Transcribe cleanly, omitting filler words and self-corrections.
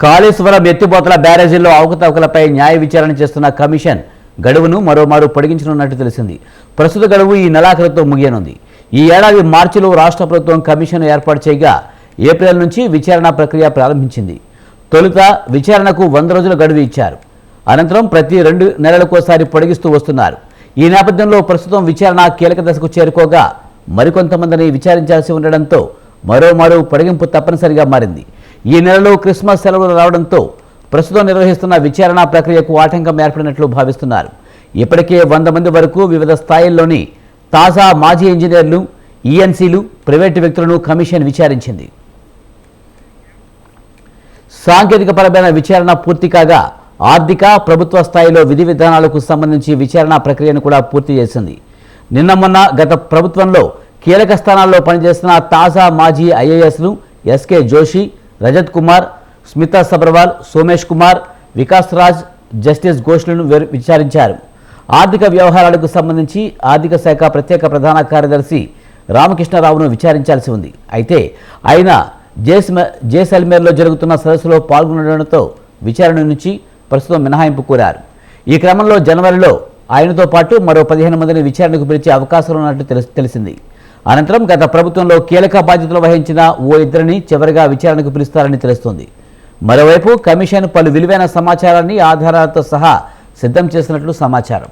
కాళేశ్వరం ఎత్తిపోతల బ్యారేజీల్లో అవకతవకలపై న్యాయ విచారణ చేస్తున్న కమిషన్ గడువును మరోమారు పొడిగించనున్నట్టు తెలిసింది. ప్రస్తుత గడువు ఈ నెలాఖరుతో ముగియనుంది. ఈ ఏడాది మార్చిలో రాష్ట్ర ప్రభుత్వం కమిషన్ ఏర్పాటు చేయగా ఏప్రిల్ నుంచి విచారణ ప్రక్రియ ప్రారంభించింది. తొలుత విచారణకు 100 రోజుల గడువు ఇచ్చారు. అనంతరం ప్రతి 2 నెలలకోసారి పొడిగిస్తూ వస్తున్నారు. ఈ నేపథ్యంలో ప్రస్తుతం విచారణ కీలక దశకు చేరుకోగా మరికొంతమందిని విచారించాల్సి ఉండడంతో మరోమారు పొడిగింపు తప్పనిసరిగా మారింది. ఈ నెలలో క్రిస్మస్ సెలవులు రావడంతో ప్రస్తుతం నిర్వహిస్తున్న విచారణ ప్రక్రియకు ఆటంకం ఏర్పడినట్లు భావిస్తున్నారు. ఇప్పటికే 100 మంది వరకు వివిధ స్థాయిల్లోని తాజా మాజీ ఇంజనీర్లు, ఈఎన్సీలు, ప్రైవేటు వ్యక్తులను కమిషన్ విచారించింది. సాంకేతికపరమైన విచారణ పూర్తి కాగా ఆర్థిక, ప్రభుత్వ స్థాయిలో విధి విధానాలకు సంబంధించి విచారణ ప్రక్రియను కూడా పూర్తి చేసింది. నిన్న మొన్న గత ప్రభుత్వంలో కీలక స్థానాల్లో పనిచేస్తున్న తాజా మాజీ ఐఏఎస్లు ఎస్కే జోషి, రజత్ కుమార్, స్మితా సబర్వాల్, సోమేష్ కుమార్, వికాస్ రాజ్, జస్టిస్ ఘోష్లను విచారించారు. ఆర్థిక వ్యవహారాలకు సంబంధించి ఆర్థిక శాఖ ప్రత్యేక ప్రధాన కార్యదర్శి రామకృష్ణరావును విచారించాల్సి ఉంది. అయితే ఆయన జైసల్మేర్లో జరుగుతున్న సదస్సులో పాల్గొనడంతో విచారణ నుంచి ప్రస్తుతం మినహాయింపు కోరారు. ఈ క్రమంలో జనవరిలో ఆయనతో పాటు మరో 15 మందిని విచారణకు పిలిచే అవకాశాలు ఉన్నట్టు తెలిసింది. అనంతరం గత ప్రభుత్వంలో కీలక బాధ్యతలు వహించిన ఓ 2 చివరిగా విచారణకు పిలుస్తారని తెలుస్తోంది. మరోవైపు కమిషన్ పలు విలువైన సమాచారాన్ని ఆధారాలతో సహా సిద్ధం చేసినట్లు సమాచారం.